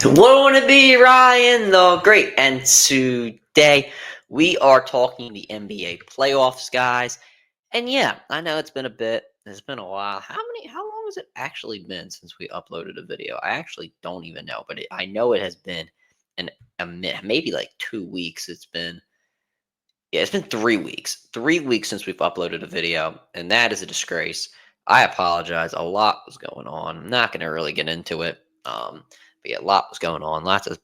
Won't it be Ryan the Great? And today we are talking the NBA playoffs, guys. And yeah, I know it's been a bit. It's been a while. How long has it actually been since we uploaded a video? I actually don't even know, but I know it has been maybe like 2 weeks. It's been 3 weeks. 3 weeks since we've uploaded a video, and that is a disgrace. I apologize. A lot was going on. I'm not going to really get into it. But yeah, a lot was going on. Lots of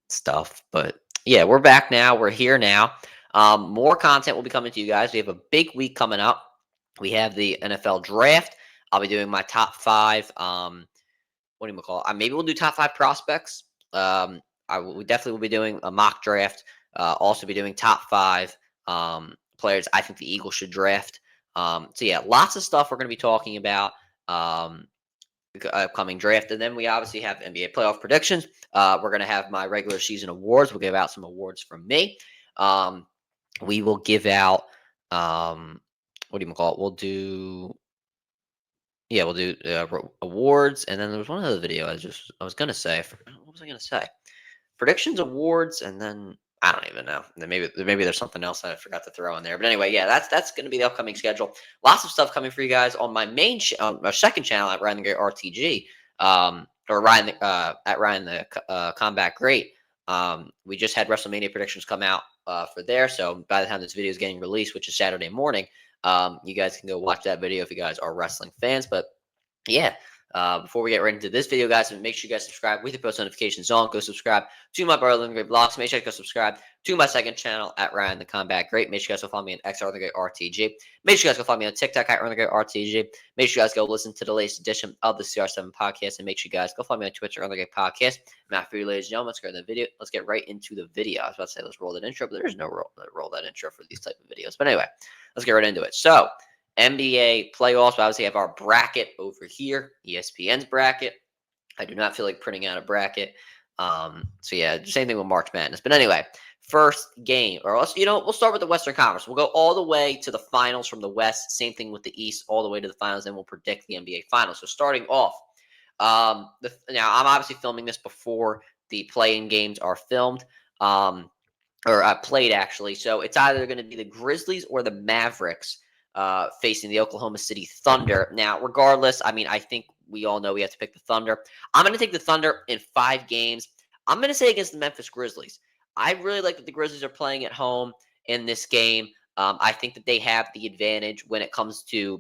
stuff. But yeah, we're back now. We're here now. More content will be coming to you guys. We have a big week coming up. We have the NFL draft. I'll be doing my top five. What do you call it? Maybe we'll do top five prospects. We definitely will be doing a mock draft. Also be doing top five players I think the Eagles should draft. So yeah, lots of stuff we're going to be talking about. Upcoming draft, and then we obviously have NBA playoff predictions. We're going to have my regular season awards. We'll give out some awards from me. We will give out what do you call it? We'll do awards, and then there was one other video I was going to say. What was I going to say? Predictions, awards, and then I don't even know. Then maybe there's something else I forgot to throw in there. But anyway, yeah, that's going to be the upcoming schedule. Lots of stuff coming for you guys on my main our second channel at Ryan the Great RTG, or Ryan at Ryan the Combat Great. We just had WrestleMania predictions come out for there. So by the time this video is getting released, which is Saturday morning, you guys can go watch that video if you guys are wrestling fans. But yeah. Before we get right into this video, guys, make sure you guys subscribe with the post notifications on. Go subscribe to my brother Living Great Vlogs. Make sure you go subscribe to my second channel at Ryan the Combat Great. Make sure you guys go follow me on XR the Great RTG. Make sure you guys go follow me on TikTok at Ryan the Great RTG. Make sure you guys go listen to the latest edition of the CR7 podcast, and make sure you guys go follow me on Twitter Ryan the Great Podcast. Matt, for you, ladies and gentlemen, let's go to the video. Let's get right into the video. I was about to say let's roll that intro, but there's no roll that intro for these type of videos. But anyway, let's get right into it. So NBA playoffs. We obviously have our bracket over here, ESPN's bracket. I do not feel like printing out a bracket. So yeah, same thing with March Madness. But anyway, first game, or else, we'll start with the Western Conference. We'll go all the way to the finals from the West. Same thing with the East, all the way to the finals. Then we'll predict the NBA finals. So starting off, now I'm obviously filming this before the play-in games are filmed. Or played actually. So it's either going to be the Grizzlies or the Mavericks facing the Oklahoma City Thunder. Now, regardless, I think we all know we have to pick the Thunder. I'm going to take the Thunder in 5 games. I'm going to say against the Memphis Grizzlies. I really like that the Grizzlies are playing at home in this game. I think that they have the advantage when it comes to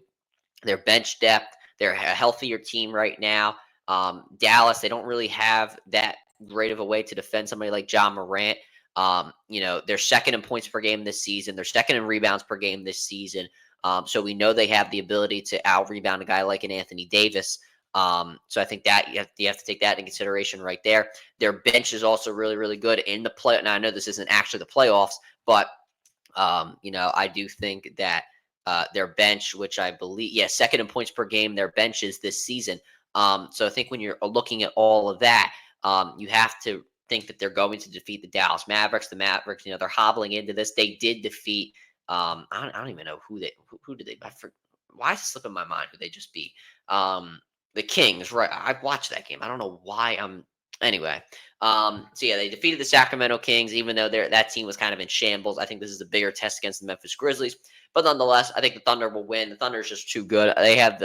their bench depth. They're a healthier team right now. Dallas, they don't really have that great of a way to defend somebody like John Morant. They're second in points per game this season. They're second in rebounds per game this season. So we know they have the ability to out-rebound a guy like an Anthony Davis. So I think that you have to take that into consideration right there. Their bench is also really, really good in the play. Now, I know this isn't actually the playoffs, but, I do think that their bench, which I believe, second in points per game, their bench is this season. So I think when you're looking at all of that, you have to think that they're going to defeat the Dallas Mavericks. The Mavericks, they're hobbling into this. They did defeat. I don't even know who did they. Why is it slipping my mind who they just beat? The Kings, right? I watched that game. I don't know why I'm. Anyway, so yeah, they defeated the Sacramento Kings, even though that team was kind of in shambles. I think this is a bigger test against the Memphis Grizzlies, but nonetheless, I think the Thunder will win. The Thunder is just too good. They have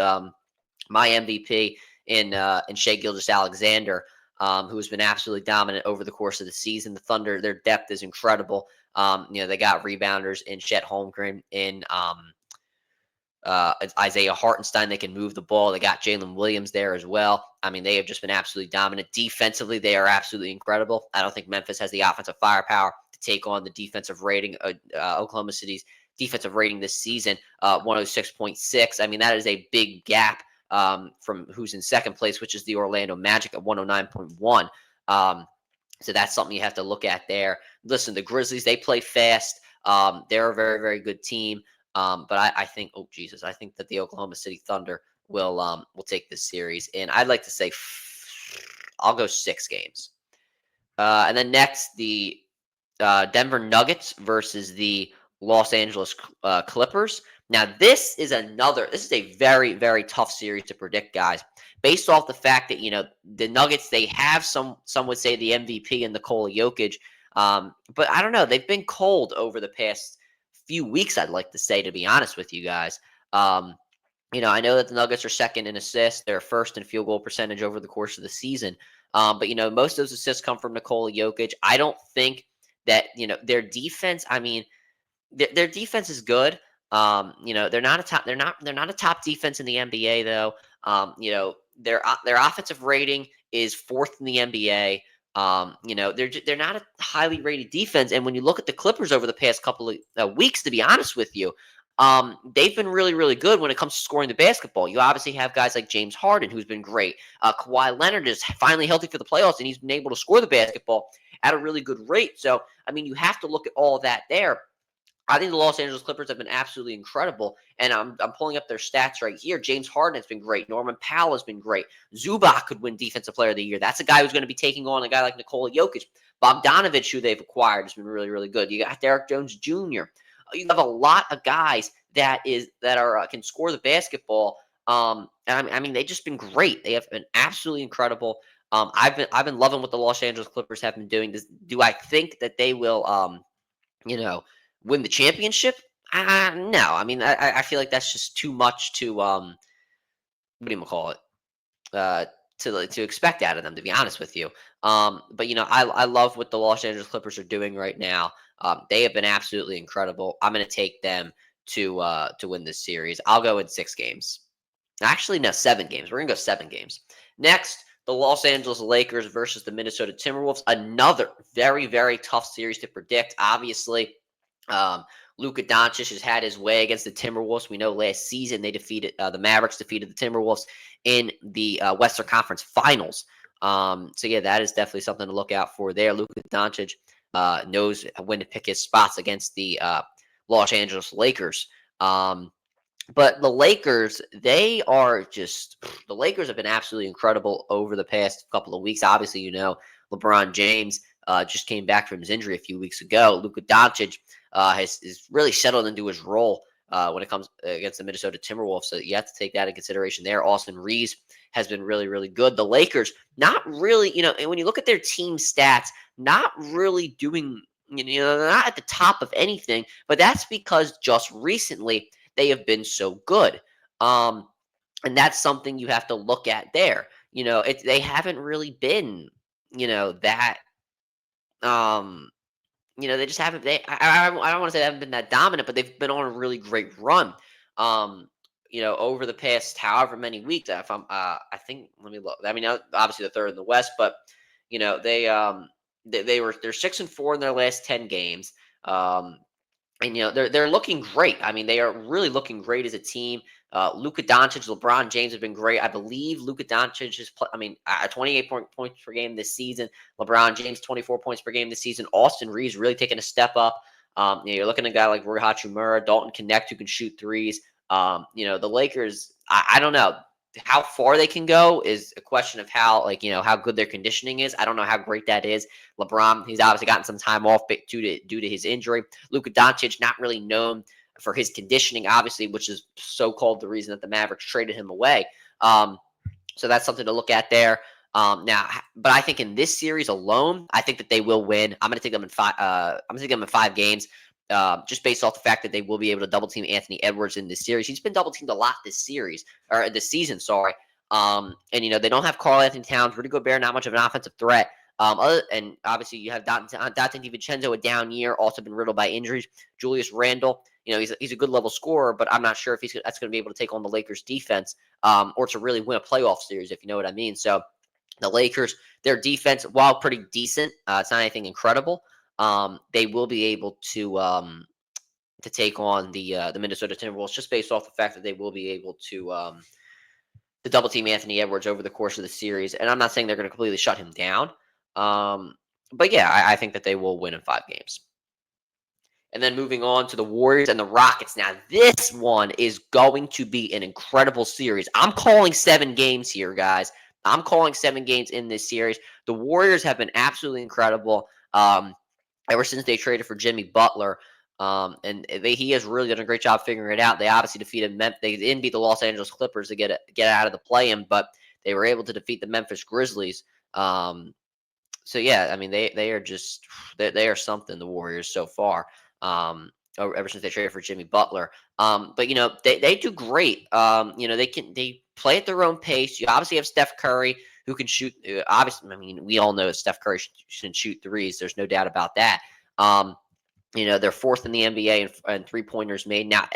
my MVP in Shai Gilgeous-Alexander. Who has been absolutely dominant over the course of the season. The Thunder, their depth is incredible. They got rebounders in Chet Holmgren, in Isaiah Hartenstein. They can move the ball. They got Jalen Williams there as well. They have just been absolutely dominant. Defensively, they are absolutely incredible. I don't think Memphis has the offensive firepower to take on the defensive rating. Oklahoma City's defensive rating this season, 106.6. That is a big gap from who's in second place, which is the Orlando Magic at 109.1. So that's something you have to look at there. Listen, the Grizzlies, they play fast. They're a very, very good team. But I think, I think that the Oklahoma City Thunder will take this series. And I'd like to say I'll go 6 games. And then next, the Denver Nuggets versus the Los Angeles Clippers. Now, this is a very, very tough series to predict, guys, based off the fact that, the Nuggets, they have some would say the MVP in Nikola Jokic. But I don't know. They've been cold over the past few weeks, I'd like to say, to be honest with you guys. Um, I know that the Nuggets are second in assists. They're first in field goal percentage over the course of the season. But most of those assists come from Nikola Jokic. I don't think that, their defense, I mean, their defense is good. They're not a top defense in the NBA though. Their offensive rating is fourth in the NBA. They're not a highly rated defense. And when you look at the Clippers over the past couple of weeks, to be honest with you, they've been really, really good when it comes to scoring the basketball. You obviously have guys like James Harden, who's been great. Kawhi Leonard is finally healthy for the playoffs, and he's been able to score the basketball at a really good rate. So, I mean, you have to look at all of that there. I think the Los Angeles Clippers have been absolutely incredible, and I'm pulling up their stats right here. James Harden has been great. Norman Powell has been great. Zubac could win Defensive Player of the Year. That's a guy who's going to be taking on a guy like Nikola Jokic. Bogdanovich, who they've acquired, has been really, really good. You got Derek Jones Jr. You have a lot of guys that can score the basketball. And I mean, they've just been great. They have been absolutely incredible. I've been loving what the Los Angeles Clippers have been doing. Do I think that they will you know, win the championship? No. I mean, I feel like that's just too much to what do you call it? Uh, to expect out of them, to be honest with you. But I love what the Los Angeles Clippers are doing right now. They have been absolutely incredible. I'm going to take them to win this series. I'll go in 6 games. Actually, no, 7 games. We're gonna go 7 games. Next, the Los Angeles Lakers versus the Minnesota Timberwolves. Another very, very tough series to predict. Obviously, um, Luka Doncic has had his way against the Timberwolves. We know last season the Mavericks defeated the Timberwolves in the Western Conference Finals. So yeah, that is definitely something to look out for there. Luka Doncic knows when to pick his spots against the Los Angeles Lakers. But the Lakers, the Lakers have been absolutely incredible over the past couple of weeks. Obviously, LeBron James just came back from his injury a few weeks ago. Luka Doncic has really settled into his role when it comes against the Minnesota Timberwolves. So you have to take that in consideration there. Austin Reeves has been really, really good. The Lakers, not really, and when you look at their team stats, not really doing, they're not at the top of anything, but that's because just recently they have been so good. And that's something you have to look at there. They haven't really been, that they just haven't. I don't want to say they haven't been that dominant, but they've been on a really great run. Um, over the past however many weeks. If I think, let me look. I mean, obviously the third in the West, but they're 6-4 in their last 10 games. And they're looking great. I mean, they are really looking great as a team. Luka Doncic, LeBron James have been great. I believe Luka Doncic is, 28 points per game this season. LeBron James, 24 points per game this season. Austin Reeves really taking a step up. You're looking at a guy like Rui Hachimura, Dalton Connect, who can shoot threes. The Lakers, I don't know. How far they can go is a question of how good their conditioning is. I don't know how great that is. LeBron, he's obviously gotten some time off due to his injury. Luka Doncic, not really known for his conditioning, obviously, which is so-called the reason that the Mavericks traded him away. So that's something to look at there. But I think in this series alone, I think that they will win. I'm going to take them in 5. I'm going to take them in 5 games. Just based off the fact that they will be able to double team Anthony Edwards in this series. He's been double teamed a lot this season, sorry. And they don't have Karl Anthony Towns, Rudy Gobert, not much of an offensive threat. And obviously you have Dante DiVincenzo, a down year, also been riddled by injuries. Julius Randle, he's a good level scorer, but I'm not sure if that's going to be able to take on the Lakers defense, or to really win a playoff series, if you know what I mean. So the Lakers, their defense, while pretty decent, it's not anything incredible. They will be able to take on the Minnesota Timberwolves just based off the fact that they will be able to double team Anthony Edwards over the course of the series. And I'm not saying they're going to completely shut him down, but yeah, I think that they will win in 5 games. And then moving on to the Warriors and the Rockets. Now, this one is going to be an incredible series. I'm calling 7 games here, guys. I'm calling 7 games in this series. The Warriors have been absolutely incredible. Ever since they traded for Jimmy Butler, He has really done a great job figuring it out. They obviously defeated They didn't beat the Los Angeles Clippers to get out of the play-in, but they were able to defeat the Memphis Grizzlies. So yeah, I mean they are just they are something, the Warriors so far. Ever since they traded for Jimmy Butler. But they do great. They play at their own pace. You obviously have Steph Curry who can shoot. Obviously, I mean we all know Steph Curry can shoot threes. There's no doubt about that. They're fourth in the NBA and 3-pointers made. Now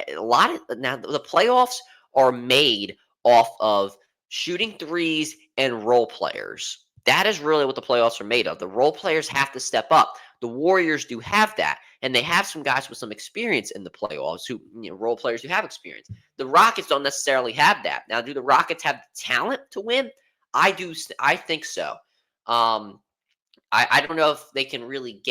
now the playoffs are made off of shooting threes and role players. That is really what the playoffs are made of. The role players have to step up. The Warriors do have that, and they have some guys with some experience in the playoffs role players who have experience. The Rockets don't necessarily have that. Now, do the Rockets have the talent to win? I do. I think so. I don't know if they can really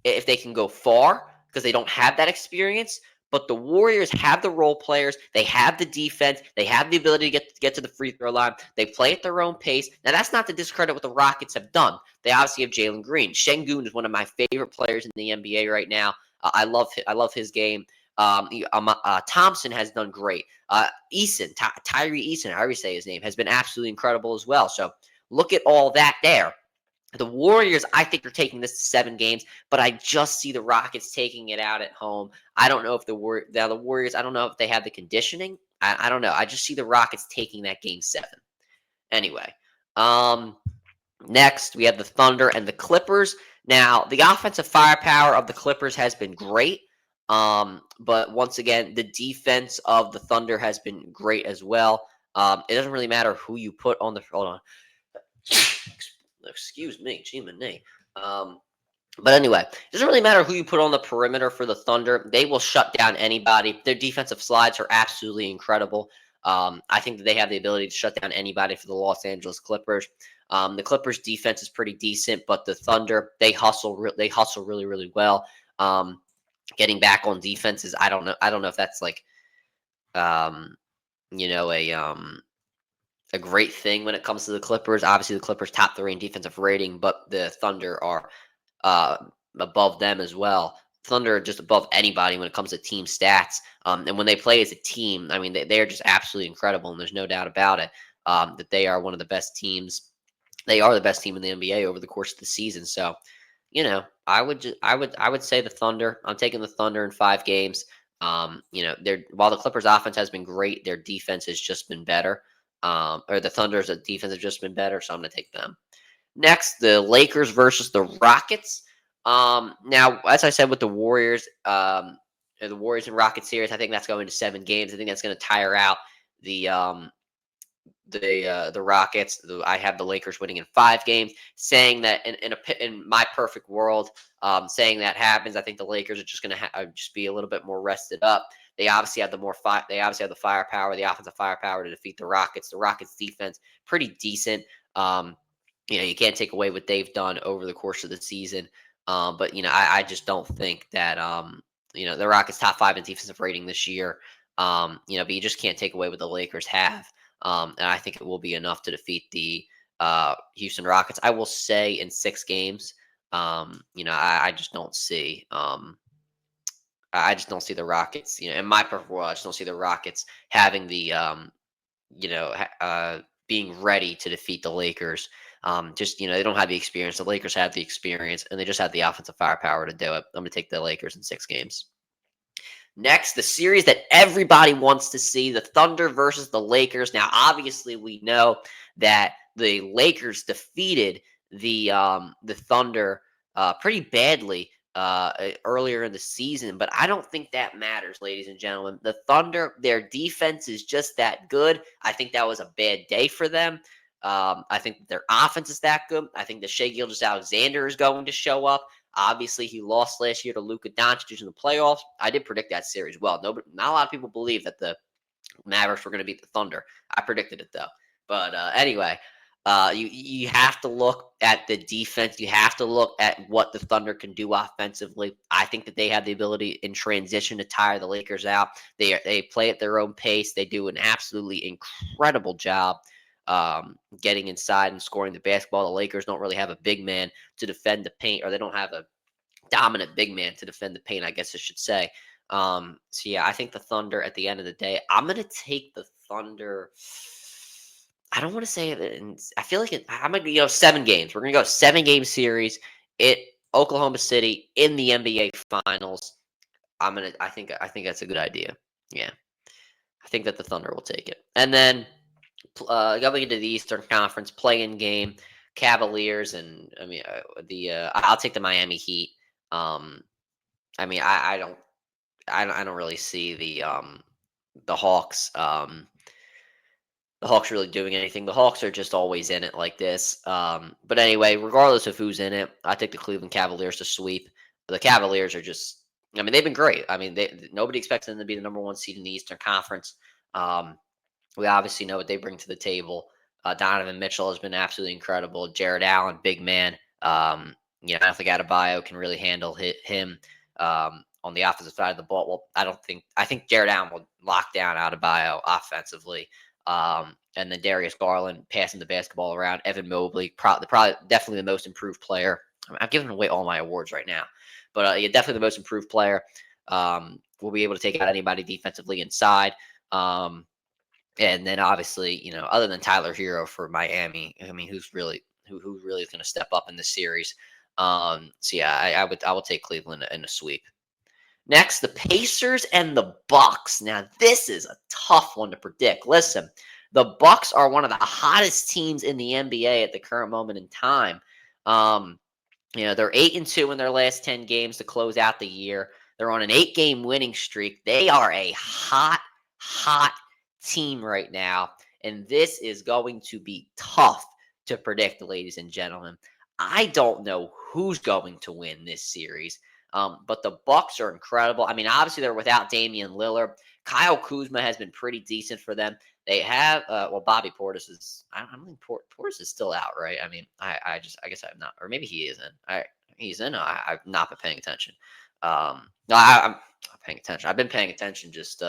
if they can go far because they don't have that experience. But the Warriors have the role players. They have the defense. They have the ability to get to the free throw line. They play at their own pace. Now, that's not to discredit what the Rockets have done. They obviously have Jalen Green. Sengun is one of my favorite players in the NBA right now. I love his game. Thompson has done great. Tyree Eason, however you say his name, has been absolutely incredible as well. So look at all that there. The Warriors, I think, are taking this to 7 games, but I just see the Rockets taking it out at home. I don't know if the Warriors, I don't know if they have the conditioning. I don't know. I just see the Rockets taking that game 7. Anyway, next we have the Thunder and the Clippers. Now, the offensive firepower of the Clippers has been great, but once again, the defense of the Thunder has been great as well. It doesn't really matter who you put on the. Hold on. Excuse me, Jiminy. But anyway, it doesn't really matter who you put on the perimeter for the Thunder. They will shut down anybody. Their defensive slides are absolutely incredible. I think that they have the ability to shut down anybody for the Los Angeles Clippers. The Clippers' defense is pretty decent, but the Thunder, they hustle really, really well. Getting back on defenses, I don't know. I don't know if that's like, um, you know, a great thing when it comes to the Clippers. Obviously, the Clippers top 3 in defensive rating, but the Thunder are uh, above them as well. Thunder are just above anybody when it comes to team stats. And when they play as a team, I mean, they are just absolutely incredible, and there's no doubt about it that they are one of the best teams. They are the best team in the NBA over the course of the season. So, I would say the Thunder. I'm taking the Thunder in 5 games. While the Clippers' offense has been great, their defense has just been better. Or the Thunder's defense have just been better, so I'm going to take them. Next, the Lakers versus the Rockets. Now, as I said with the Warriors, the Warriors and Rockets series, I think that's going to 7 games. I think that's going to tire out the Rockets. I have the Lakers winning in 5 games. Saying that in my perfect world, saying that happens, I think the Lakers are just going to just be a little bit more rested up. They obviously have they obviously have the firepower, the offensive firepower to defeat the Rockets. The Rockets defense pretty decent. You can't take away what they've done over the course of the season. But I just don't think that the Rockets top 5 in defensive rating this year. But you just can't take away what the Lakers have. And I think it will be enough to defeat the Houston Rockets. I will say in 6 games. I just don't see. I just don't see the Rockets. In my perfect world, I just don't see the Rockets having the being ready to defeat the Lakers. They don't have the experience. The Lakers have the experience, and they just have the offensive firepower to do it. I'm going to take the Lakers in 6 games. Next, the series that everybody wants to see, the Thunder versus the Lakers. Now, obviously, we know that the Lakers defeated the Thunder pretty badly earlier in the season, but I don't think that matters, ladies and gentlemen. The Thunder, their defense is just that good. I think that was a bad day for them. I think their offense is that good. I think the Shai Gilgeous-Alexander is going to show up. Obviously, he lost last year to Luka Doncic in the playoffs. I did predict that series well. Not a lot of people believe that the Mavericks were going to beat the Thunder. I predicted it though. But anyway, you have to look at the defense. You have to look at what the Thunder can do offensively. I think that they have the ability in transition to tire the Lakers out. They play at their own pace. They do an absolutely incredible job getting inside and scoring the basketball. The Lakers don't really have a big man to defend the paint, or they don't have a dominant big man to defend the paint, I guess I should say. So yeah, I think the Thunder at the end of the day, I'm gonna take the Thunder. I don't want to say it. I feel like I'm gonna 7 games. We're gonna go 7 game series at Oklahoma City in the NBA Finals. I think that's a good idea. Yeah, I think that the Thunder will take it, and then going into the Eastern Conference play-in game, Cavaliers, and I'll take the Miami Heat. Um, I don't really see the Hawks. The Hawks really doing anything. The Hawks are just always in it like this. But anyway, regardless of who's in it, I take the Cleveland Cavaliers to sweep. The Cavaliers are just, I mean, they've been great. I mean, nobody expects them to be the number one seed in the Eastern Conference. Um, we obviously know what they bring to the table. Donovan Mitchell has been absolutely incredible. Jared Allen, big man. I don't think Adebayo can really handle him on the offensive side of the ball. Well, I think Jared Allen will lock down Adebayo offensively. And then Darius Garland passing the basketball around. Evan Mobley, probably definitely the most improved player. I'm giving away all my awards right now, but yeah, definitely the most improved player. Will be able to take out anybody defensively inside. And then obviously, other than Tyler Hero for Miami, I mean, who really is going to step up in this series? So yeah, I will take Cleveland in a sweep. Next, the Pacers and the Bucks. Now, this is a tough one to predict. Listen, the Bucks are one of the hottest teams in the NBA at the current moment in time. Um, they're 8-2 in their last 10 games to close out the year. They're on an 8-game winning streak. They are a hot team right now, and this is going to be tough to predict, ladies and gentlemen. I don't know who's going to win this series. But the Bucks are incredible. I mean, obviously they're without Damian Lillard. Kyle Kuzma has been pretty decent for them. They have Bobby Portis is. I don't think Portis is still out, right? I mean, I guess I'm not, or maybe he isn't. He's in. I've not been paying attention. No, I'm not paying attention. I've been paying attention just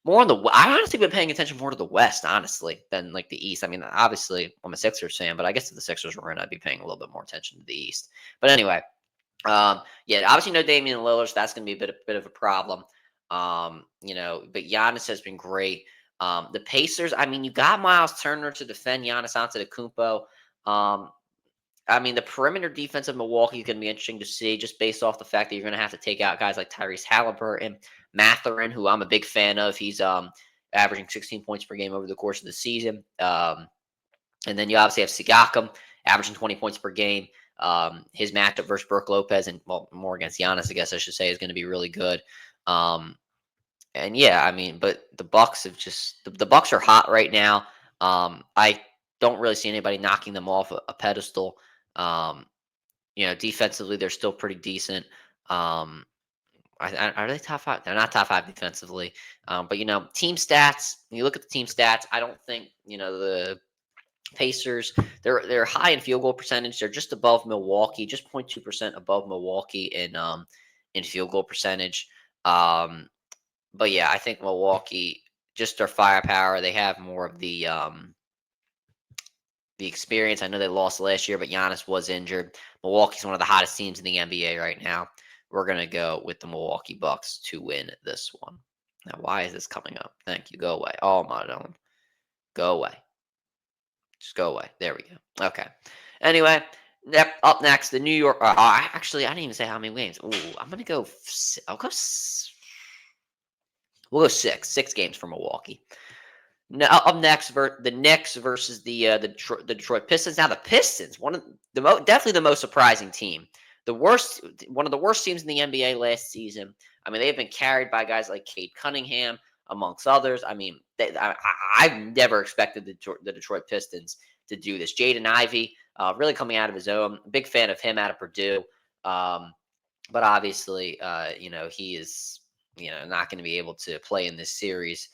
more on the. I honestly been paying attention more to the West, honestly, than like the East. I mean, obviously I'm a Sixers fan, but I guess if the Sixers were in, I'd be paying a little bit more attention to the East. But anyway. Yeah, obviously no Damian Lillard, so that's going to be a bit of a problem. But Giannis has been great. The Pacers, I mean, you got Miles Turner to defend Giannis Antetokounmpo. I mean, the perimeter defense of Milwaukee is going to be interesting to see, just based off the fact that you're going to have to take out guys like Tyrese Halliburton, Mathurin, who I'm a big fan of. He's averaging 16 points per game over the course of the season. And then you obviously have Siakam averaging 20 points per game. His matchup versus Brook Lopez and more against Giannis, I guess I should say, is going to be really good. And yeah, I mean, but the Bucks have just the Bucks are hot right now. I don't really see anybody knocking them off a pedestal. Defensively, they're still pretty decent. Are they top five? They're not top five defensively. But team stats. When you look at the team stats, I don't think the Pacers, they're high in field goal percentage. They're just above Milwaukee, just 0.2% above Milwaukee in field goal percentage. But yeah, I think Milwaukee, just their firepower, they have more of the experience. I know they lost last year, but Giannis was injured. Milwaukee's one of the hottest teams in the NBA right now. We're gonna go with the Milwaukee Bucks to win this one. Now, why is this coming up? Thank you. Go away. Oh my God. Go away. Just go away. There we go. Okay. Anyway, up next, the New York. Actually, I didn't even say how many games. Ooh, I'm gonna go. I'll go. We'll go six. 6 games for Milwaukee. Now up next, the Knicks versus the Detroit Pistons. Now the Pistons, one of definitely the most surprising team. One of the worst teams in the NBA last season. I mean, they've been carried by guys like Cade Cunningham, amongst others. I mean, I've never expected the Detroit Pistons to do this. Jaden Ivey, really coming out of his own. Big fan of him out of Purdue. But obviously, he is, not going to be able to play in this series,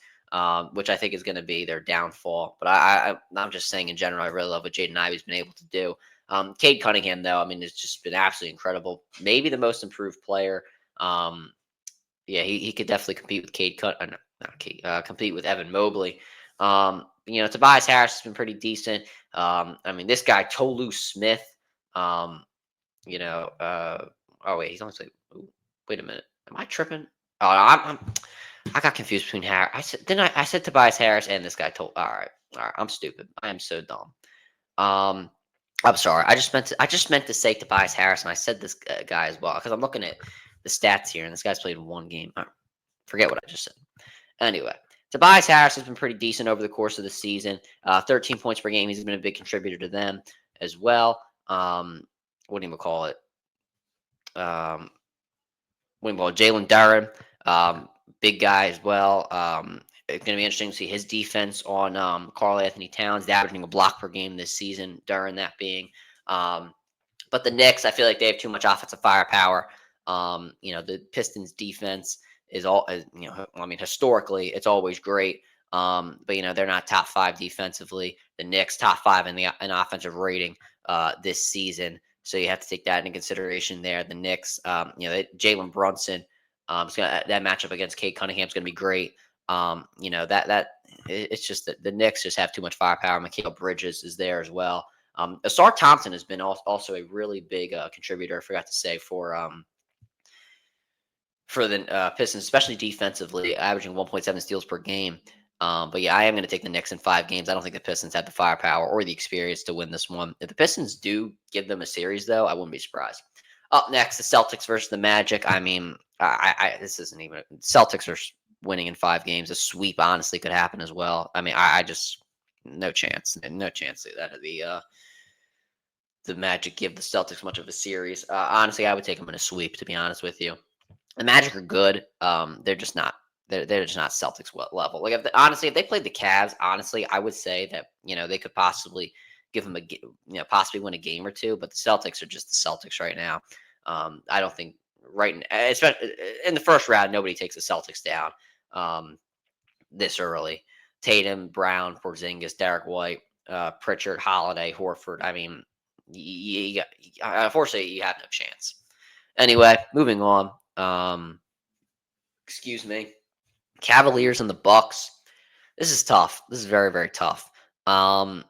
which I think is going to be their downfall. But I'm just saying in general, I really love what Jaden Ivey's been able to do. Cade Cunningham, though, I mean, it's just been absolutely incredible. Maybe the most improved player. Yeah, he could definitely compete with compete with Evan Mobley. Tobias Harris has been pretty decent. I mean, this guy Tolu Smith. Um, you know, uh, Oh wait, he's only like. Ooh, wait a minute. Am I tripping? Oh, no, I got confused between Harris. I said didn't I said Tobias Harris and this guy told. All right. I'm stupid. I am so dumb. Um, I'm sorry. I just meant to say Tobias Harris, and I said this guy as well because I'm looking at the stats here, and this guy's played one game. Forget what I just said. Anyway, Tobias Harris has been pretty decent over the course of the season. 13 points per game. He's been a big contributor to them as well. What do you call it? Um, Jalen Duren, big guy as well. It's going to be interesting to see his defense on Karl Anthony Towns, averaging a block per game this season. Duren, that being. Um, but the Knicks, I feel like they have too much offensive firepower. The Pistons defense is I mean, historically, it's always great. But they're not top five defensively. The Knicks top five in offensive rating this season. So you have to take that into consideration there. The Knicks, Jalen Brunson, that matchup against Cade Cunningham is going to be great. It's just that the Knicks just have too much firepower. Mikal Bridges is there as well. Asar Thompson has been also a really big contributor. I forgot to say for the Pistons, especially defensively, averaging 1.7 steals per game. But yeah, I am going to take the Knicks in 5 games. I don't think the Pistons have the firepower or the experience to win this one. If the Pistons do give them a series, though, I wouldn't be surprised. Up next, the Celtics versus the Magic. I mean, this isn't even Celtics are winning in 5 games. A sweep honestly could happen as well. I mean, I just no chance that the Magic give the Celtics much of a series. Honestly, I would take them in a sweep. To be honest with you, the Magic are good. They're just not. They're just not Celtics level. Like honestly, if they played the Cavs, honestly, I would say that they could possibly give them possibly win a game or two. But the Celtics are just the Celtics right now. I don't think especially in the first round, nobody takes the Celtics down this early. Tatum, Brown, Porzingis, Derek White, Pritchard, Holiday, Horford. I mean, unfortunately, you have no chance. Anyway, moving on. Excuse me. Cavaliers and the Bucks. This is tough. This is very, very tough. I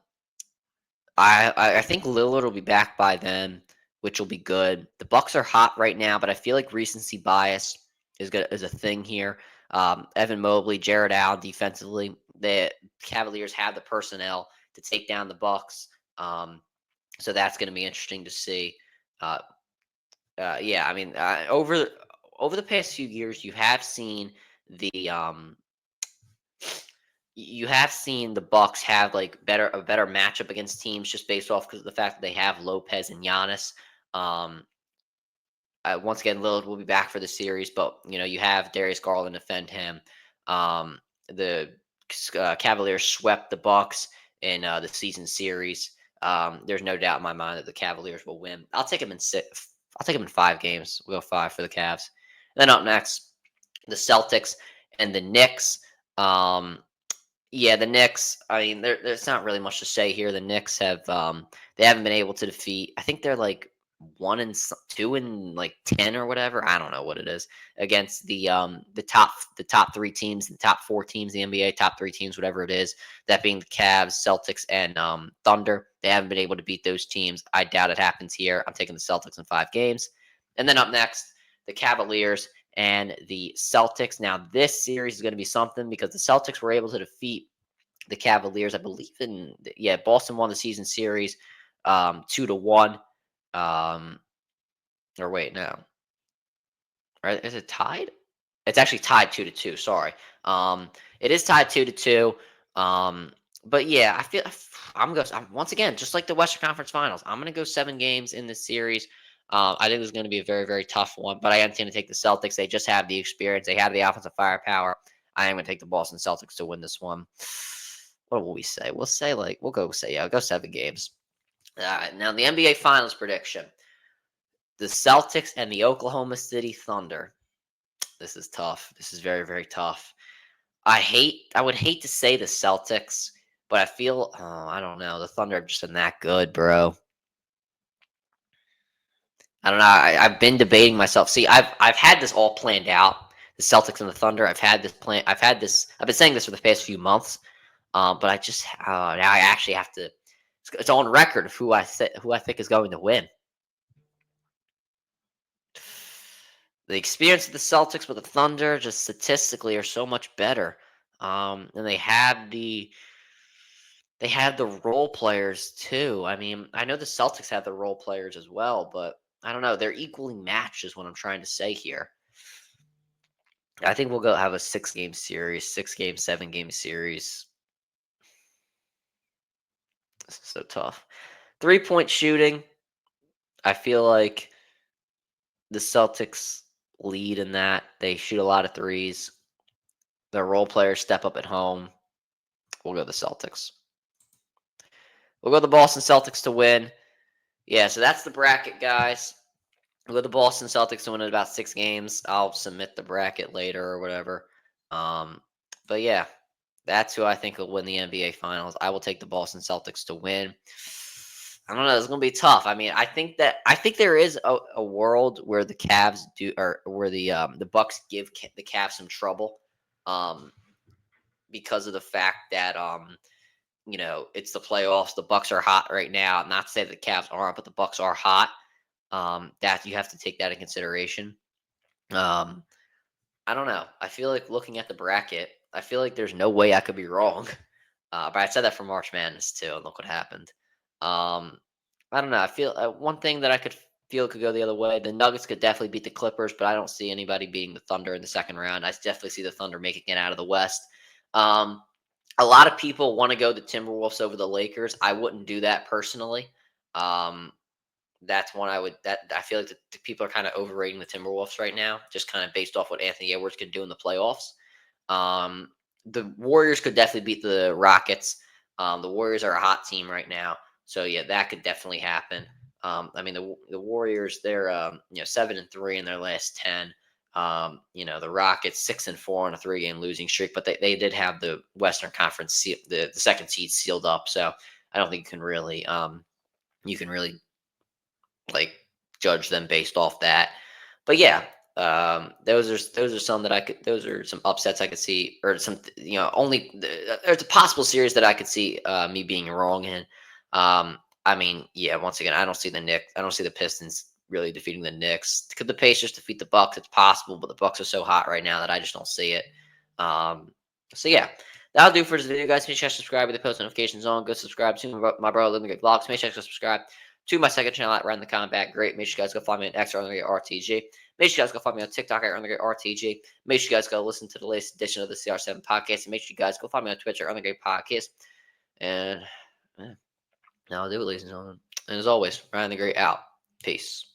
think Lillard will be back by then, which will be good. The Bucks are hot right now, but I feel like recency bias is a thing here. Evan Mobley, Jared Allen defensively. The Cavaliers have the personnel to take down the Bucks. So that's going to be interesting to see. Yeah, I mean, over the past few years, you have seen the Bucks have like a better matchup against teams just based off because of the fact that they have Lopez and Giannis. Um, Once again, Lillard will be back for the series, but you have Darius Garland defend him. The Cavaliers swept the Bucks in the season series. There's no doubt in my mind that the Cavaliers will win. I'll take them in 6. I'll take them in 5 games. We'll go 5 for the Cavs. And then up next, the Celtics and the Knicks. Yeah, the Knicks. I mean, there's not really much to say here. The Knicks they haven't been able to defeat. I think they're like 2 and like 10 or whatever. I don't know what it is against the top 3 teams, the top 4 teams, the NBA top 3 teams, whatever it is. That being the Cavs, Celtics, and Thunder. They haven't been able to beat those teams. I doubt it happens here. I'm taking the Celtics in 5 games. And then up next, the Cavaliers and the Celtics. Now, this series is going to be something because the Celtics were able to defeat the Cavaliers. I believe Boston won the season series 2-1. Or wait, no. Right? Is it tied? It's actually tied 2-2. Sorry. It is tied 2-2. But yeah, once again, just like the Western Conference Finals, I'm gonna go 7 games in this series. I think it's going to be a very, very tough one, but I am going to take the Celtics. They just have the experience. They have the offensive firepower. I am going to take the Boston Celtics to win this one. What will we say? We'll go 7 games. Now the NBA Finals prediction: the Celtics and the Oklahoma City Thunder. This is tough. This is very, very tough. I would hate to say the Celtics, but I feel I don't know. The Thunder have just been that good, bro. I don't know. I've been debating myself. See, I've had this all planned out. The Celtics and the Thunder. I've had this plan. I've been saying this for the past few months. But I just now I actually have to. It's on record of who I think is going to win. the experience of the Celtics with the Thunder just statistically are so much better. And they have the role players too. I mean, I know the Celtics have the role players as well, but I don't know. They're equally matched, is what I'm trying to say here. I think we'll go have a 6 game series, 6 game, 7 game series. This is so tough. 3-point shooting. I feel like the Celtics lead in that. They shoot a lot of threes. Their role players step up at home. We'll go the Celtics. We'll go the Boston Celtics to win. Yeah, so that's the bracket, guys. We'll go the Boston Celtics to win in about 6 games. I'll submit the bracket later or whatever. Um, but yeah, that's who I think will win the NBA Finals. I will take the Boston Celtics to win. I don't know. It's going to be tough. I mean, I think there is a world where the Cavs do, or where the Bucks give the Cavs some trouble, um, because of the fact that it's the playoffs. The Bucks are hot right now. Not to say that the Cavs aren't, but the Bucks are hot. That you have to take that in consideration. Um, I don't know. I feel like looking at the bracket, I feel like there's no way I could be wrong. But I said that for March Madness too, and look what happened. Um, I don't know. I feel one thing that I could feel could go the other way. The Nuggets could definitely beat the Clippers, but I don't see anybody beating the Thunder in the second round. I definitely see the Thunder making it out of the West. Um, a lot of people want to go the Timberwolves over the Lakers. I wouldn't do that personally. Um, that's one I would that I feel like the people are kind of overrating the Timberwolves right now, just kind of based off what Anthony Edwards could do in the playoffs. Um, the Warriors could definitely beat the Rockets. The Warriors are a hot team right now, so yeah, that could definitely happen. I mean, the Warriors, they're 7-3 in their last 10. The Rockets 6-4 on a 3-game losing streak, but they did have the Western Conference the second seed sealed up, so I don't think you can really like judge them based off that. But yeah, those are some that I could. Those are some upsets I could see, or some only there's a possible series that I could see me being wrong in. I mean, yeah, once again, I don't see the Knicks. I don't see the Pistons really defeating the Knicks. Could the Pacers defeat the Bucks? It's possible, but the Bucks are so hot right now that I just don't see it. Um, so yeah. That'll do for this video, guys. Make sure to subscribe with the post notifications on. Go subscribe to my brother Living Good Vlogs. Make sure to subscribe to my second channel at Run the Combat. Great. Make sure you guys go follow me on X or RTG. Make sure you guys go follow me on TikTok at RTG. Make sure you guys go listen to the latest edition of the CR7 podcast. And make sure you guys go follow me on Twitch at Great Podcast. And yeah, that'll do it, ladies and gentlemen. And as always, Ryan the Great out. Peace.